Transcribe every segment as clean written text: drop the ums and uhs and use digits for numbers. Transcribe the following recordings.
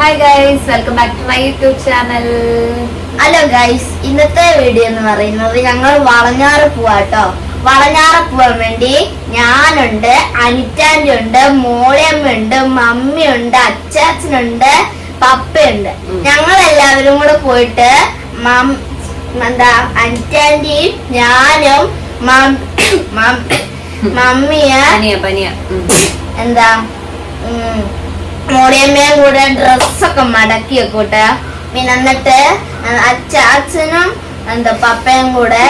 Hi guys, welcome back to my YouTube channel. Hello guys, ഇന്നത്തെ video എന്ന് പറയുന്നത് ഞങ്ങൾ വളഞ്ഞാറ് പോവാട്ടോ. വളഞ്ഞാറ് പോവാൻ വേണ്ടി ഞാനുണ്ട്, അനിറ്റാൻ്റെ ഉണ്ട്, മോളിയമ്മയുണ്ട്, മമ്മിയുണ്ട്, അച്ചാച്ചനുണ്ട്, പപ്പയുണ്ട്. ഞങ്ങൾ എല്ലാവരും കൂടെ പോയിട്ട് അനിറ്റാൻ്റെയും ഞാനും മോളിയമ്മയും കൂടെ ഡ്രസ്സൊക്കെ മടക്കി വെക്കൂട്ടെ. പിന്നെ എന്നിട്ട് അച്ചാച്ചനും പപ്പയും കൂടെ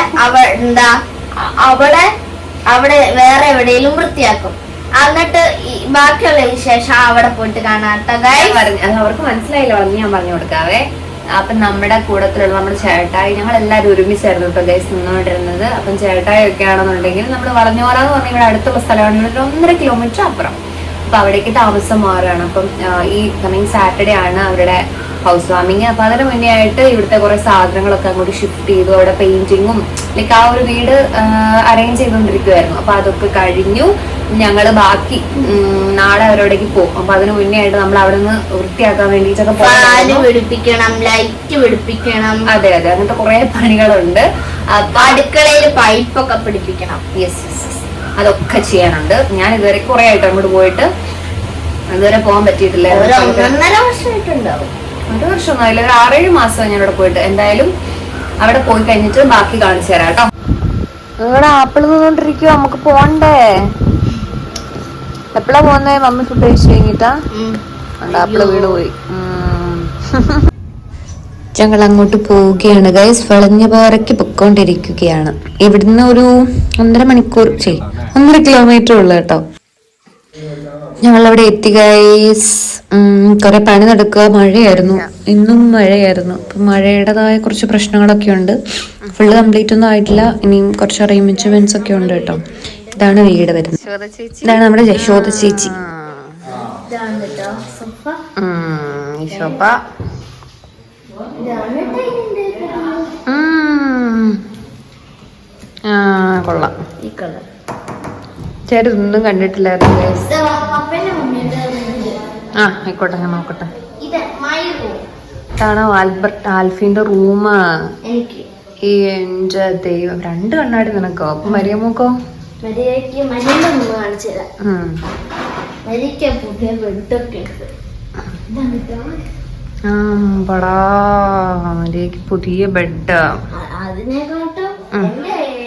അവിടെ വേറെ എവിടെയെങ്കിലും വൃത്തിയാക്കും. എന്നിട്ട് ബാക്കിയുള്ള വിശേഷം അവിടെ പോയിട്ട് കാണാട്ടോ. അവർക്ക് മനസ്സിലായില്ല, ഞാൻ പറഞ്ഞു കൊടുക്കാവേ. അപ്പം നമ്മുടെ കൂടത്തിലുള്ള നമ്മുടെ ചേട്ടായി, ഞങ്ങൾ എല്ലാവരും ഒരുമിച്ചായിരുന്നു കേട്ടോ ഗൈസ് നിന്നുകൊണ്ടിരുന്നത്. അപ്പം ചേട്ടായി ഒക്കെ ആണെന്നുണ്ടെങ്കിൽ നമ്മൾ വളഞ്ഞോറാന്ന് പറഞ്ഞാൽ ഇവിടെ അടുത്തുള്ള സ്ഥലമാണ്, 1.5 കിലോമീറ്റർ അപ്പുറം. അപ്പൊ അവിടേക്ക് താമസം മാറുകയാണ്. അപ്പം ഈ കമ്മിങ് സാറ്റർഡേ ആണ് അവരുടെ ഹൗസ് വാമിങ്. അപ്പൊ അതിന് മുന്നേ ആയിട്ട് ഇവിടുത്തെ കുറെ സാധനങ്ങളൊക്കെ അങ്ങോട്ട് ഷിഫ്റ്റ് ചെയ്തു. അവിടെ പെയിന്റിങ്ങും ലൈക്ക് ആ ഒരു വീട് അറേഞ്ച് ചെയ്തുകൊണ്ടിരിക്കുവായിരുന്നു. അപ്പൊ അതൊക്കെ കഴിഞ്ഞു. ഞങ്ങള് ബാക്കി നാളെ അവരോടേക്ക് പോകും. അപ്പൊ അതിന് മുന്നേ ആയിട്ട് നമ്മൾ അവിടെ നിന്ന് വൃത്തിയാക്കാൻ വേണ്ടിയിട്ടൊക്കെ പിടിപ്പിക്കണം, ലൈറ്റ് പിടിപ്പിക്കണം. അതെ അതെ, അങ്ങനത്തെ കുറെ പണികളുണ്ട്. അപ്പൊ അടുക്കളയിൽ പൈപ്പൊക്കെ പിടിപ്പിക്കണം. യെസ് യെസ്, അതൊക്കെ ചെയ്യാനുണ്ട്. ഞാൻ ഇതുവരെ കുറെ ആയിട്ട് അങ്ങോട്ട് പോയിട്ട് ഇതുവരെ പോകാൻ പറ്റിയിട്ടില്ല. 1.5 വർഷമായിട്ടുണ്ടാവും. 1 വർഷമൊന്നും ആയില്ല, 6-7 മാസം ഞാൻ അവിടെ പോയിട്ട്. എന്തായാലും അവിടെ പോയി കഴിഞ്ഞിട്ട് ബാക്കി കാണിച്ചു തരാം കേട്ടോ. ഇവിടെ ആപ്പിൾ നിന്നോണ്ടിരിക്കുവോ, നമുക്ക് പോണ്ടേ? എപ്പോഴാ പോകുന്നേ? മമ്മി ഫുഡ് കഴിച്ചു കഴിഞ്ഞിട്ടാ ആപ്പിള് വീണ് പോയി. ഞങ്ങൾ അങ്ങോട്ട് പോവുകയാണ് ഗൈസ്. വളഞ്ഞപാറയ്ക്ക് പൊക്കോണ്ടിരിക്കുകയാണ്. ഇവിടുന്ന് ഒരു 1.5 മണിക്കൂർ 1.5 കിലോമീറ്റർ ഉള്ളു കേട്ടോ. ഞങ്ങളവിടെ എത്തി ഗൈസ്. കുറെ പണി നടക്കുക. മഴയായിരുന്നു, ഇന്നും മഴയായിരുന്നു. അപ്പം മഴയുടേതായ കുറച്ച് പ്രശ്നങ്ങളൊക്കെ ഉണ്ട്. ഫുള്ള് കംപ്ലീറ്റ് ഒന്നും ആയിട്ടില്ല. ഇനിയും കുറച്ച് അറേഞ്ച്മെന്റ്സ് ഒക്കെ ഉണ്ട് കേട്ടോ. ഇതാണ് വീട് വരുന്നത്. ഇതാണ് നമ്മുടെ യശോദ ചേച്ചി. കൊള്ളാം. ചേട്ടൻ ഒന്നും കണ്ടിട്ടില്ലായിരുന്നു. ആയിക്കോട്ടെ, ഞാൻ നോക്കട്ടെ. ഇതാണ് ആൽഫിന്റെ റൂം. എന്റെ ദൈവം, 2 കണ്ണാടി നിനക്കോ? അപ്പൊ മരിയമ്മക്കോ? പുതിയ ബെഡ്. അതിനെക്കാട്ടും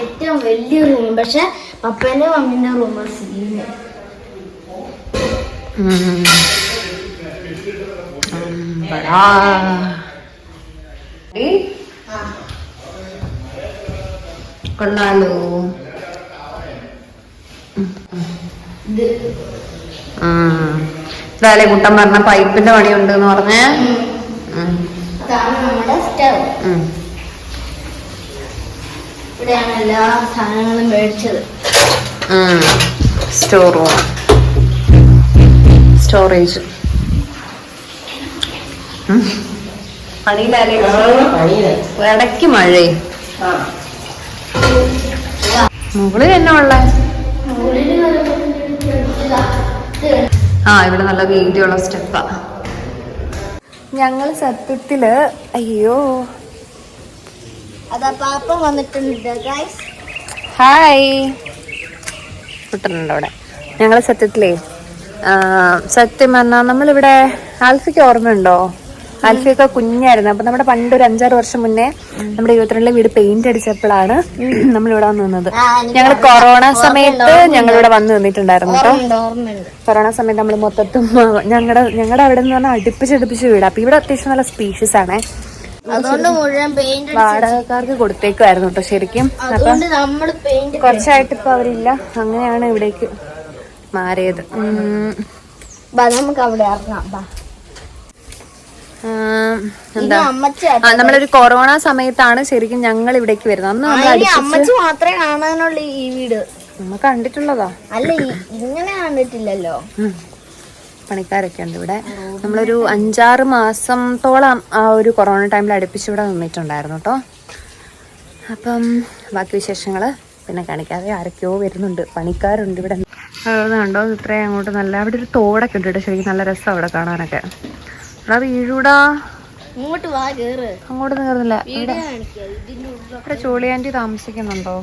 ഏറ്റവും വലിയ റൂം. പക്ഷെ പപ്പേന്റെ മമ്മീന്റെ റൂം കൊള്ളാലോ. ഇതാലേ കുട്ടൻ പറഞ്ഞ പൈപ്പിന്റെ പണിയുണ്ട് എന്ന് പറഞ്ഞേ. നമ്മുടെ സ്റ്റവ്. ഇവിടെയാണ് എല്ലാ സാധനങ്ങളും മേടിച്ചത്. Store room, storage. ഇടയ്ക്ക് മഴേ. മുകളിൽ തന്നെ ഉള്ള ഇവിടെ നല്ല വീതിയുള്ള സ്റ്റെപ്പാ. ഞങ്ങള് സത്യത്തില് അയ്യോ അതാ പാപ്പ വന്നിട്ടുണ്ട് ഗൈസ്. ഹായ് കുട്ടനുണ്ട് അവിടെ. ഞങ്ങള് സത്യത്തിലേ സത്യം പറഞ്ഞാൽ നമ്മളിവിടെ ആൽഫിക്ക് ഓർമ്മയുണ്ടോ? ആൽഫിയൊക്കെ കുഞ്ഞായിരുന്നു. അപ്പൊ നമ്മുടെ പണ്ട് ഒരു 5-6 വർഷം മുന്നേ നമ്മുടെ 22 വീട് പെയിന്റ് അടിച്ചപ്പോഴാണ് നമ്മളിവിടെ വന്ന് നിന്നത്. ഞങ്ങൾ കൊറോണ സമയത്ത് ഞങ്ങളിവിടെ വന്ന് നിന്നിട്ടുണ്ടായിരുന്നു കേട്ടോ. കൊറോണ സമയത്ത് നമ്മൾ മൊത്തത്തും ഞങ്ങളുടെ അവിടെ നിന്ന് പറഞ്ഞാൽ അടുപ്പിച്ചടുപ്പിച്ച് വീട്. അപ്പൊ ഇവിടെ അത്യാവശ്യം നല്ല സ്പീഷ്യസ് ആണേ. അതുകൊണ്ട് മുഴുവൻ പെയിന്റ് വാടകക്കാർക്ക് കൊടുത്തേക്കുമായിരുന്നു കേട്ടോ ശരിക്കും. അപ്പൊ കുറച്ചായിട്ട് ഇപ്പൊ അവരില്ല, അങ്ങനെയാണ് ഇവിടേക്ക് മാറിയത്. നമുക്ക് അവിടെ ഇറങ്ങാം. നമ്മളൊരു കൊറോണ സമയത്താണ് ശരിക്കും ഞങ്ങൾ ഇവിടേക്ക് വരുന്നത്. അന്ന് അമ്മച്ചി മാത്രമേ കാണാനുള്ളൂ ഈ വീട്. നമ്മ കണ്ടിട്ടുള്ളതാ, അല്ല ഇങ്ങനെ കണ്ടിട്ടില്ലല്ലോ. പണിക്കാരൊക്കെ ഉണ്ട് ഇവിടെ. നമ്മളൊരു 5-6 മാസത്തോളം ആ ഒരു കൊറോണ ടൈമിൽ അടുപ്പിച്ച് ഇവിടെ നിന്നിട്ടുണ്ടായിരുന്നു കേട്ടോ. അപ്പം ബാക്കി വിശേഷങ്ങള് പിന്നെ കാണിക്കാതെ. ആരൊക്കെയോ വരുന്നുണ്ട്, പണിക്കാരുണ്ട് ഇവിടെ. കണ്ടോ ഇത്രയും അങ്ങോട്ട് നല്ല അവിടെ ഒരു തോടൊക്കെ ഉണ്ട് കേട്ടോ. ശരിക്കും നല്ല രസം അവിടെ കാണാനൊക്കെ. എടാ വീഴൂടാ. ഇങ്ങോട്ട് വാ, കേറ്. അങ്ങോട്ട് കയറുന്നില്ല. വീഡിയോ കാണിക്കാം. ഇതിന്റെ ഉള്ളിൽ ഇവിടെ ചോളി ആൻറ്റി താമസിക്കുന്നുണ്ടോ?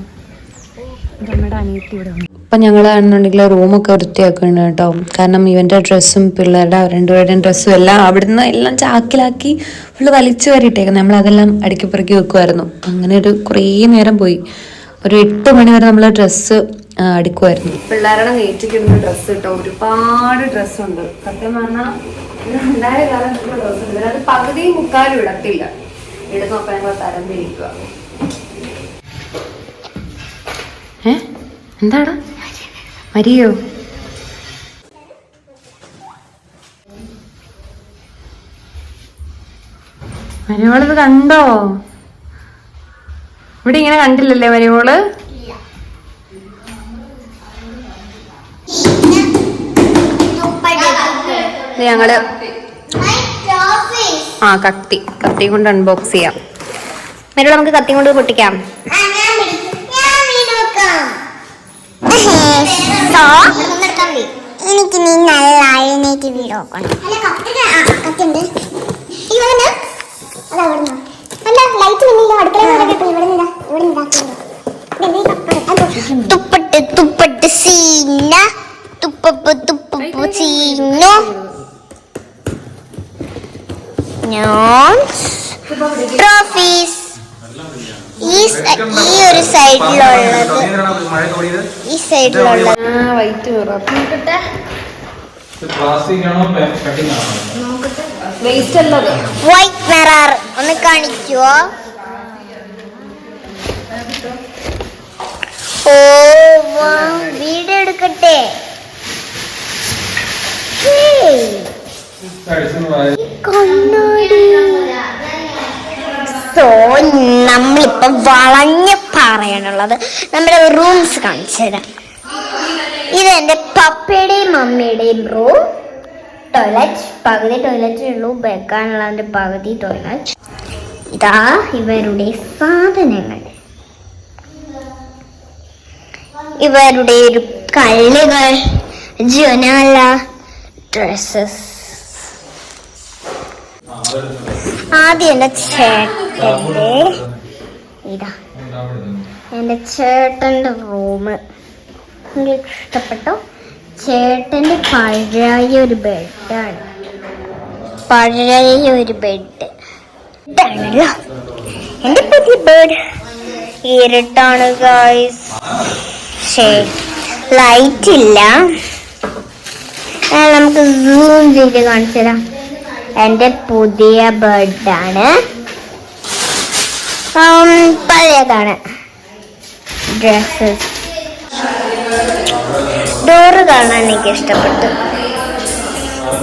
നമ്മുടെ അനിയത്തി ഇവിടെ ഉണ്ട്. അപ്പം ഞങ്ങളാണെന്നുണ്ടെങ്കിൽ റൂമൊക്കെ വൃത്തിയാക്കണം കേട്ടോ. കാരണം ഇവൻ്റെ ഡ്രസ്സും പിള്ളേരുടെ രണ്ടുപേരുടെയും ഡ്രസ്സും എല്ലാം അവിടുന്ന് എല്ലാം ചാക്കിലാക്കി ഫുള്ള് വലിച്ചു വരിയിട്ടേക്കുന്നത്. നമ്മളതെല്ലാം അടുക്കി പെറുക്കി വെക്കുമായിരുന്നു. അങ്ങനെ ഒരു കുറേ നേരം പോയി. ഒരു 8 മണി വരെ നമ്മൾ ഡ്രസ്സ് അടുക്കുമായിരുന്നു. പിള്ളേരുടെ നേറ്റിക്കിടുന്ന ഡ്രസ്സ് കിട്ടോ, ഒരുപാട് ഡ്രസ്സുണ്ട്. സത്യം പറഞ്ഞാൽ ഉണ്ടായ കാലം ഡ്രസ്സുണ്ട്. അത് പകുതിയും മുക്കാലും ഇടത്തില്ല. ഇടുന്നൊക്കെ ഞങ്ങൾ തരംതിരിക്കുക. എന്താടാ മരിയോ? മരിയോളിത് കണ്ടോ? ഇവിടെ ഇങ്ങനെ കണ്ടില്ലല്ലേ മരിയോള്? ഞങ്ങള് കത്തി കൊണ്ട് അൺബോക്സ് ചെയ്യാം. മരിയോള് നമുക്ക് കത്തി കൊണ്ട് പൊട്ടിക്കാം. എനിക്ക് നീ നല്ല എഴുന്നേറ്റ് വീട് നോക്കണം. തുപ്പട്ട് തുപ്പട്ട് സീന തുപ്പപ്പ് തുപ്പപ്പ് സീനോ. ട്രോഫീസ് ഈ ഒരു സൈഡിലുള്ളത്, ഈ സൈഡിലുള്ളത് വൈറ്റ് വൈറ്റ് മിറർ. ഒന്ന് കാണിക്കുവോ? ഓ വീഡിയോ എടുക്കട്ടെ. സോ നമ്മളിപ്പോ വളഞ്ഞ് പറയാനുള്ളത് നമ്മുടെ റൂംസ് കാണിച്ചു തരാം. ഇതെന്റെ പപ്പയുടെയും മമ്മിയുടെയും റൂം. ടോയ്ലറ്റ് പകുതി ടോയ്ലറ്റേ ഉള്ളൂ, വെക്കാനുള്ളതിന്റെ പകുതി ടോയ്ലറ്റ്. ഇതാ ഇവരുടെ സാധനങ്ങൾ, ഇവരുടെ ഒരു കള്ളികൾ, ജനാല, ഡ്രസ്സസ്. ആദ്യം എന്റെ ചേട്ടന്റെ, ഇതാ എന്റെ ചേട്ടന്റെ റൂം. നിങ്ങൾക്ക് ഇഷ്ടപ്പെട്ടോ? ചേട്ടന്റെ പഴയ ഒരു ബെഡാണ്, പഴയ ഒരു ബെഡ്. ഇതാണല്ലോ എന്റെ പുതിയ ബെഡ്. ഇരുട്ടാണ് ഗൈസ്, ലൈറ്റ് ഇല്ല. നമുക്ക് സൂം ചെയ്ത് കാണിച്ചു തരാം. എന്റെ പുതിയ ബെഡാണ്, പഴയതാണ്. ഡ്രസ്സസ്, ഡോറ് കാണാൻ എനിക്ക് ഇഷ്ടപ്പെട്ടു.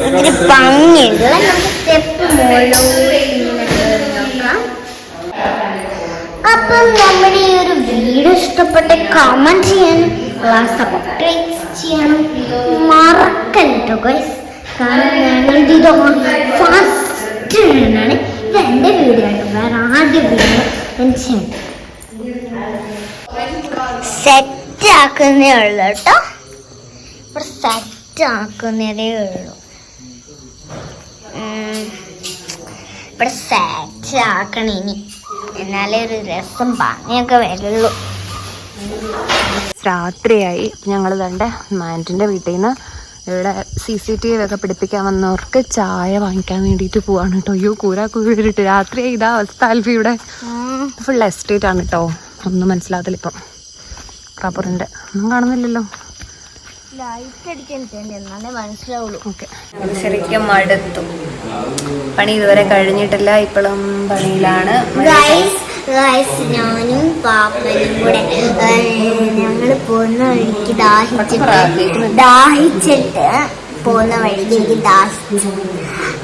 ഇതിന് ഭംഗിയുണ്ട്. നമുക്ക് സ്റ്റെപ്പ് മുകളിലൂടെ ഇങ്ങനെ കയറി നോക്കാം. അപ്പം നമ്മുടെ ഈ ഒരു വീഡിയോ ഇഷ്ടപ്പെട്ട കമന്റ് ചെയ്യാനും സബ്സ്ക്രൈബ് ചെയ്യാനും മറക്കല്ലോ ഗൈസ്. കാരണം ഞങ്ങളുടെ ഇത് ഫസ്റ്റ് ആണ്. ഇത് എൻ്റെ വീഡിയോ ആണ്, വേറെ ആദ്യ വീഡിയോ ഞാൻ ചെയ്യും. സെറ്റ് ആക്കുന്നേ ഉള്ളു കേട്ടോ, ഇവിടെ സെറ്റ് ആക്കുന്നതേ ഉള്ളൂ. ഇവിടെ സെറ്റ് ആക്കണം ഇനി, എന്നാലേ ഒരു രസം ഭംഗിയൊക്കെ വരുള്ളൂ. രാത്രിയായി. ഞങ്ങൾ തൻ്റെ മാൻറ്റിൻ്റെ വീട്ടിൽ നിന്ന് ഇവിടെ CCTV ഒക്കെ പിടിപ്പിക്കാൻ വന്നവർക്ക് ചായ വാങ്ങിക്കാൻ വേണ്ടിയിട്ട് പോവാണ് കേട്ടോ. അയ്യോ കൂരിട്ട് രാത്രിയായി. ഇതാ അവസ്ഥ ആൽഫി. ഇവിടെ ഫുൾ എസ്റ്റേറ്റ് ആണ് കേട്ടോ. ഒന്നും മനസ്സിലാകത്തില്ല ഇപ്പം. റബ്ബറിൻ്റെ ഒന്നും കാണുന്നില്ലല്ലോ. ലൈറ്റ് അടിക്കാൻ എന്നാലേ മനസ്സിലാവുള്ളൂ. ഓക്കെ, ശരിക്കും മടുത്തു. പണി ഇതുവരെ കഴിഞ്ഞിട്ടില്ല, ഇപ്പോഴും പണിയിലാണ്. ഞാനും പാപ്പനും കൂടെ ഞങ്ങൾ പോകുന്ന വഴിക്ക് ദാഹിച്ചിട്ട് പോകുന്ന വഴിക്ക് എനിക്ക് ദാഹിച്ചു.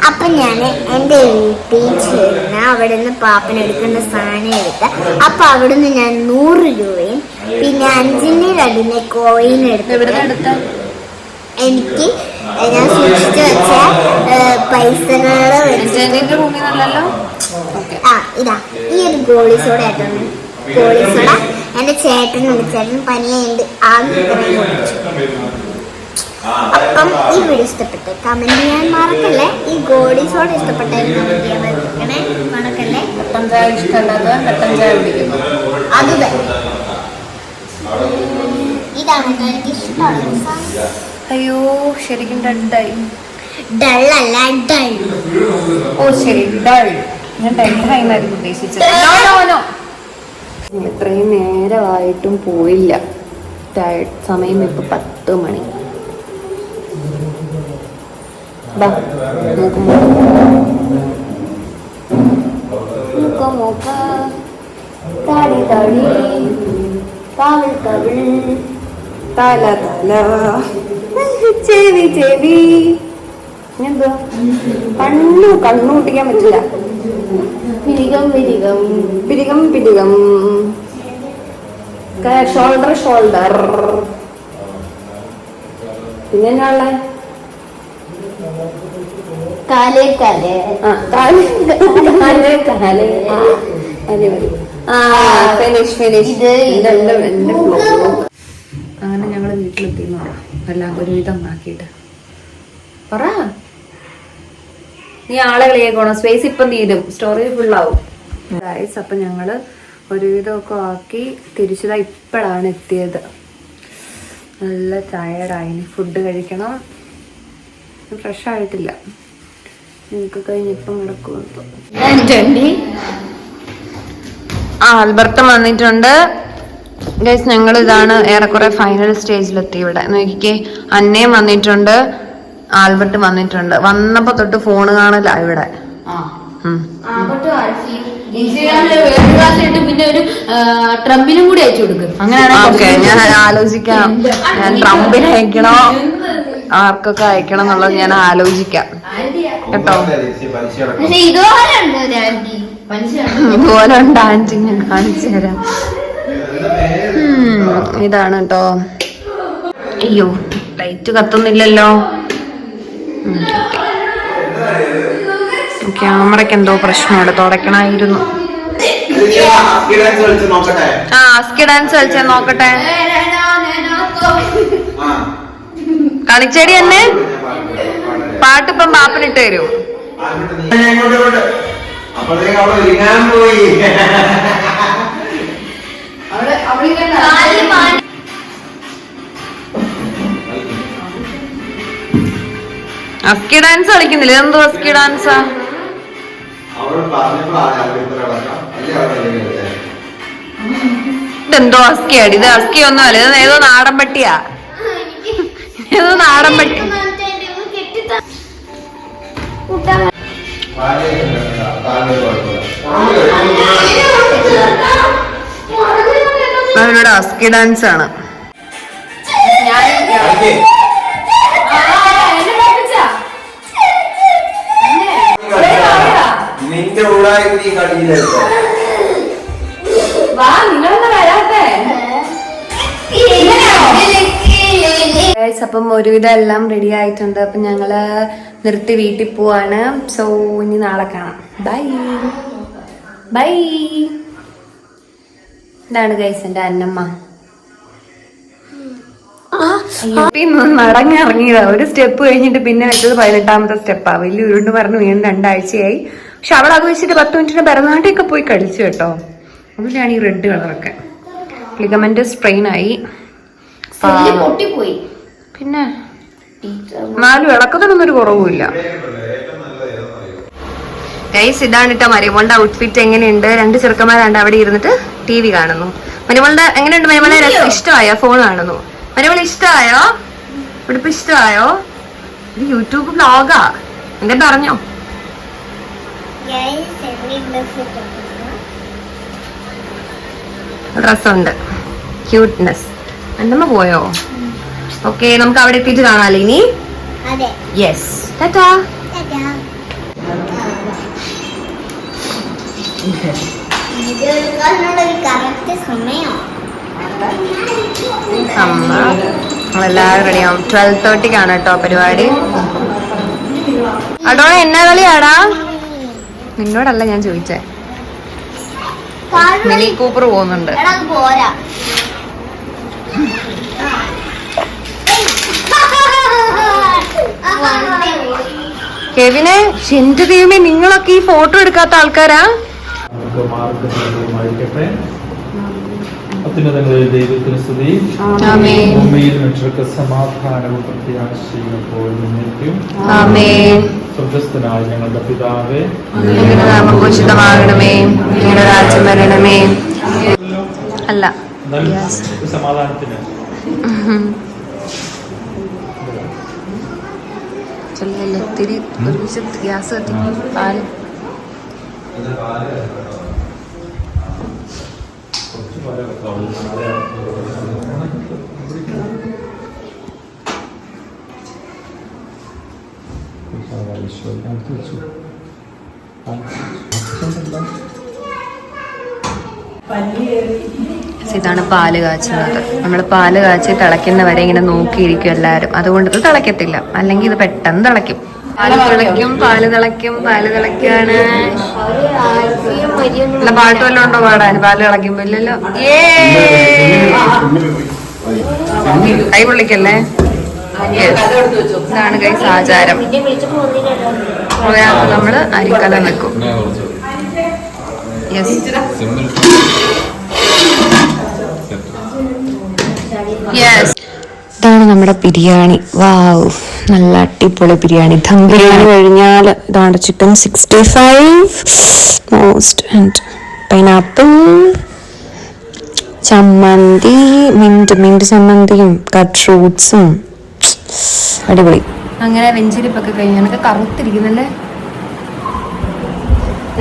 അപ്പം ഞാൻ എൻ്റെ വീട്ടിൽ ചെന്ന് അവിടെ നിന്ന് പാപ്പനെടുക്കേണ്ട സാധനം എടുത്ത്. അപ്പം അവിടെ നിന്ന് ഞാൻ 100 രൂപയും പിന്നെ 5-ന്റെ 2 കോയിൻ എടുത്ത് എനിക്ക് ഞാൻ സൂക്ഷിച്ചു വെച്ച പൈസകള് ഇതാ ഈ ഒരു ഗോളി സോഡ ആയിട്ടാണ്. ഗോളി സോഡ എൻ്റെ ചേട്ടനുണ്ട്, ചേട്ടൻ പനിയുണ്ട്. ആദ്യം ഇത്രയും കുടിച്ചു. അപ്പം ഈ വീഡിയോ ഇഷ്ടപ്പെട്ടു കമന്റ് ചെയ്യാൻ മറക്കല്ലേ. ഈ ഗോഡീസോട് ഇഷ്ടപ്പെട്ടായിരുന്നു കമന്റ് ചെയ്യാൻ മറക്കല്ലേ. കട്ടൻ ചായ ഇഷ്ടമല്ലാത്തവൻ കട്ടൻ ചായ കുടിക്കുന്നു. അത് തന്നെ. ഇതാണ് എനിക്ക് ഇഷ്ടമുള്ള. അയ്യോ ശരിക്കും ഡള്ളായി. ഡള്ളല്ല ഡൾ. ഓ ശരി ഡൾ. ഞാൻ ഡള്ളായിരുന്നു ഉദ്ദേശിച്ചത്. ഇത്രയും നേരമായിട്ടും പോയില്ല. സമയം ഇപ്പൊ 10 മണി. ചെവി ചെവി എന്തോ കണ്ണൂട്ടിക്കാൻ പറ്റില്ല. പിരികം പിരികം പിരികം പിരികം ഷോൾഡർ ഷോൾഡർ. പിന്നെ എന്നാ കാലേ കാലേ കാലേ കാലേ. Finish finish. അങ്ങനെ ഞങ്ങള് വീട്ടിലെത്തിന്ന് പറ. എല്ലാം ഒരുവിധം ആക്കിയിട്ട് പറ. നീ ആളെ കളിയാക്കണോ? സ്പേസ് ഇപ്പം തീരും, സ്റ്റോറേജ് ഫുള്ളാവും. അപ്പൊ ഞങ്ങള് ഒരുവിധമൊക്കെ ആക്കി തിരിച്ചതാ ഇപ്പോഴാണ് എത്തിയത്. നല്ല ടയർഡായി. ഫുഡ് കഴിക്കണം. ഫ്രഷ് ആയിട്ടില്ല. എനിക്ക് കഴിഞ്ഞിപ്പം കിടക്കും. ആൽബർട്ട് വന്നിട്ടുണ്ട് ഗൈസ്. ഞങ്ങൾ ഇതാണ് ഏറെക്കുറെ ഫൈനൽ സ്റ്റേജിലെത്തി. ഇവിടെ നോക്കിക്കേ, അന്നയും വന്നിട്ടുണ്ട്, ആൽബർട്ട് വന്നിട്ടുണ്ട്. വന്നപ്പോ തൊട്ട് ഫോണ് കാണല ഇവിടെ. പിന്നെ ഒരു ട്രംപിനും കൂടി അയച്ചു കൊടുക്കും. ഓക്കെ, ഞാൻ ആലോചിക്കാം. ഞാൻ ട്രംപിന് അയക്കണോ ആർക്കൊക്കെ അയക്കണം എന്നുള്ളത് ഞാൻ ആലോചിക്കാം കേട്ടോ. ഇതുപോലെ ഉണ്ട് ആന്റി, ഞാൻ കാണിച്ചു തരാം. ഇതാണ് കേട്ടോ. അയ്യോ ലൈറ്റ് കത്തുന്നില്ലല്ലോ. ക്യാമറയ്ക്ക് എന്തോ പ്രശ്നമുണ്ട്, തുടയ്ക്കണമായിരുന്നു. ആസ്കി ഡാൻസ് കളിച്ചാ നോക്കട്ടെ. കളിച്ചേടി എന്നെ പാട്ടിപ്പം പാപ്പനിട്ട് തരും. അസ്കി ഡാൻസ് കളിക്കുന്നില്ല. ഇതെന്തോ അസ്കി ഡാൻസാ? ഇതെന്തോ അസ്കിയാടി. ഇത് അസ്കി ഒന്നും അല്ല, ഇത് ഏതോ നാടൻ പട്ടിയാ. ഏതോ നാടൻ പട്ടി. അവരുടെ അസ്കി ഡാൻസ് ആണ്. നിന്റെ ഉടായ്പ കടിയിലെടുത്തോ. അപ്പം ഒരുവിധം എല്ലാം റെഡി ആയിട്ടുണ്ട്. അപ്പം ഞങ്ങള് നിർത്തി വീട്ടിൽ പോവാണ്. സോ ഇനി നാളെ കാണാം. Bye bye. ഇതാണ് ഗൈസ് എന്റെ അന്നമ്മ. മടങ്ങിറങ്ങിയതാ. ഒരു സ്റ്റെപ്പ് കഴിഞ്ഞിട്ട് പിന്നെ വെച്ചത് 18ാമത്തെ സ്റ്റെപ്പാ. വലിയ ഉരുണ്ട് പറഞ്ഞു വീണ്ടും 2 ആഴ്ചയായി. പക്ഷെ അവിടെ അത് വെച്ചിട്ട് 10 മിനിറ്റിന് ഭരതനാട്യമൊക്കെ പോയി കളിച്ചു കേട്ടോ. അതിലാണ് ഈ റെഡ് കളറൊക്കെ. ലിഗമെന്റ് സ്ട്രെയിൻ ആയി. പിന്നെ 4 ഇളക്കത്തിനൊന്നും ഒരു കുറവുമില്ല. ഗൈസ് ഇതാണ് കേട്ടോ മരിമോളുടെ ഔട്ട്ഫിറ്റ്. എങ്ങനെയുണ്ട്? 2 ചെറുക്കന്മാരാണ്ട് അവിടെ ഇരുന്നിട്ട് TV കാണുന്നു. മരിമോളുടെ എങ്ങനെയുണ്ട്? മരിമോളെ ഇഷ്ടമായോ? ഫോൺ കാണുന്നു. മരിമോൾ ഇഷ്ടമായോ? ഉടുപ്പ് ഇഷ്ടമായോ? ഇത് യൂട്യൂബ് വ്ലോഗാ. എന്താ പറഞ്ഞോ? ഡ്രസ്സുണ്ട്. ക്യൂട്ട്നെസ്. അന്നമ്മ പോയോ? ഓക്കെ, നമുക്ക് അവിടെ എത്തിയിട്ട് കാണാല്ലേ ഇനി. യെസ്, ടാറ്റാ. നമ്മളെല്ലാവരും റെഡിയാവും. 12:30-ക്കാണ് കേട്ടോ പരിപാടി. അടോ എന്നാ കളിയാടാ? നിന്നോടല്ല ഞാൻ ചോദിച്ചേ. മിനി കൂപ്പർ പോകുന്നുണ്ട്. കെവിനെ, എന്റെ ദൈവമേ, നിങ്ങളൊക്കെ ഈ ഫോട്ടോ എടുക്കാത്ത ആൾക്കാരാ? അത്യുന്നതങ്ങളിൽ ദൈവത്തിന് സ്തുതി. ഭൂമിയിൽ മനുഷ്യർക്ക് സമാധാനവും പ്രത്യാശയും എപ്പോഴും നിന്നേക്കും. സ്വർഗ്ഗസ്ഥനായ ഞങ്ങളുടെ പിതാവേ, അങ്ങയുടെ നാമം പൂജിതമാകണമേ, അങ്ങയുടെ രാജ്യം വരണമേ. അല്ല, സമാധാനത്തിന് ഇത്തിരി ഗ്യാസ് കത്തി പാല്. ഇതാണ് പാല് കാച്ചുന്നത്. നമ്മൾ പാല് കാച്ചി തിളയ്ക്കുന്നവരെ ഇങ്ങനെ നോക്കിയിരിക്കും എല്ലാവരും. അതുകൊണ്ട് ഇത് തിളയ്ക്കത്തില്ല, അല്ലെങ്കിൽ ഇത് പെട്ടെന്ന് തിളയ്ക്കും. പാല് തിളയ്ക്കും, പാല് തിളയ്ക്കും, പാല് തിളയ്ക്കാണ്. അല്ല, പാട്ട് വല്ലതും ഉണ്ടോ പാടാൻ പാല് തിളയ്ക്കുമ്പോ? ഇല്ലല്ലോ. കൈ പൊള്ളിക്കല്ലേ. ഇതാണ് ഗൈസ് ആചാരം. നമ്മള് അരിക്കലം വെക്കും. Yes, yes. ഇതാണ് നമ്മുടെ ബിരിയാണി. വാവ്, നല്ല അടിപൊളി ബിരിയാണി. ദം ബിരിയാണി കഴിഞ്ഞാൽ ഇതാണ് ചിക്കൻ 65 മോസ്റ്റ് ആൻഡ് പൈനാപ്പിൾ ചമ്മന്തി, മിന്റ് ചമ്മന്തിയും കട്ട് ഫ്രൂട്ട്സും. അടിപൊളി. അങ്ങനെ വെഞ്ചിരിപ്പൊക്കെ കഴിഞ്ഞു. എനിക്ക് കറുത്തിരിക്കുന്നല്ലേ.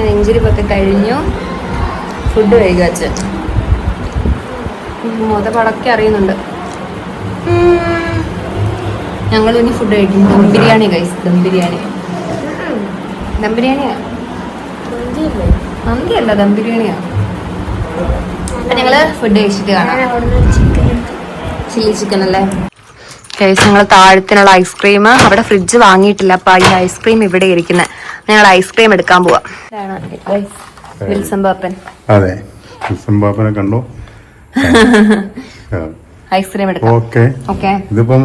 വെഞ്ചിരിപ്പൊക്കെ കഴിഞ്ഞു. ഫുഡ് കഴിക്കുക. അച്ഛൻ പടക്കെ അറിയുന്നുണ്ട്. ഞങ്ങൾ ഇനി ഫുഡ് കഴിക്കും. ദം ബിരിയാണി ഗൈസ്, ദം ബിരിയാണി. ദം ബിരിയാണിയാ, മന്തിയല്ല, ദം ബിരിയാണിയാ. അപ്പൊ ഞങ്ങള് ഫുഡ് കഴിച്ചിട്ട് കാണാം. ചില്ലി ചിക്കൻ അല്ലേ ഗൈസ്. ഞങ്ങൾ താഴത്തിനുള്ള ഐസ്ക്രീം അവിടെ ഫ്രിഡ്ജ് വാങ്ങിയിട്ടില്ല, അപ്പൊ ഈ ഐസ്ക്രീം ഇവിടെ ഇരിക്കുന്നത്. ഞങ്ങൾ ഐസ്ക്രീം എടുക്കാൻ പോവാം. വിൽസൺ പാപ്പൻ. അതെ, വിൽസൺ പാപ്പനെ കണ്ടു. ഐസ്ക്രീം എടുക്കാം. ഓക്കെ. ഇതിപ്പം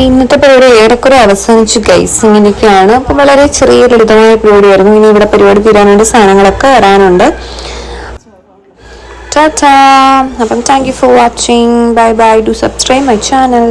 ഇന്നത്തെ പരിപാടി ഏറെക്കുറെ അവസാനിച്ചു ഗൈസ്. ഇങ്ങനെയൊക്കെയാണ്. അപ്പൊ വളരെ ചെറിയൊരു ലളിതമായ പരിപാടിയായിരുന്നു. ഇനി ഇവിടെ പരിപാടി തീരാനുണ്ട്, സാധനങ്ങളൊക്കെ വരാനുണ്ട്. ടാറ്റാ. അപ്പം thank you for watching. Bye bye. Do subscribe my channel.